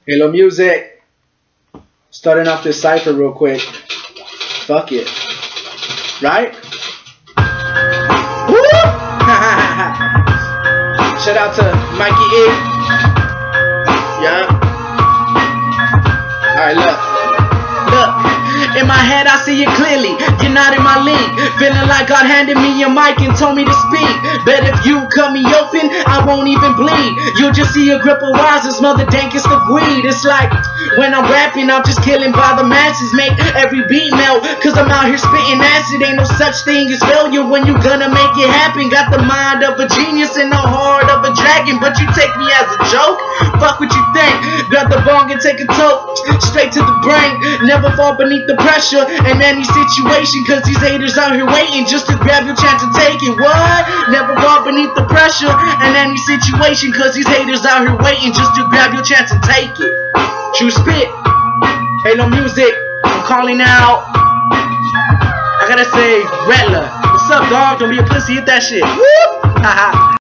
Halo Music. Starting off this cipher real quick. Fuck it. Right? Woo! Shout out to Mikey E. Yeah. Alright, look. In my head I see it clearly, you're not in my league. Feeling like God handed me a mic and told me to speak. Bet if you cut me open, I won't even bleed. You'll just see a grip of wires and smell the dankest of weed. It's like when I'm rapping, I'm just killing by the masses. Make every beat melt, cause I'm out here spitting acid. Ain't no such thing as failure when you gonna make it happen. Got the mind of a genius and the heart of a dragon, but you take me as a joke? Fuck what you think. Grab the bong and take a toke straight to the brain. Never fall beneath the pressure in any situation, cause these haters out here waiting just to grab your chance to take it. What? Never fall beneath the pressure in any situation, cause these haters out here waiting just to grab your chance and take it. True spit. Halo Music. I'm calling out. I gotta say, Rattler. What's up, dog? Don't be a pussy. Hit that shit. Woo! Haha.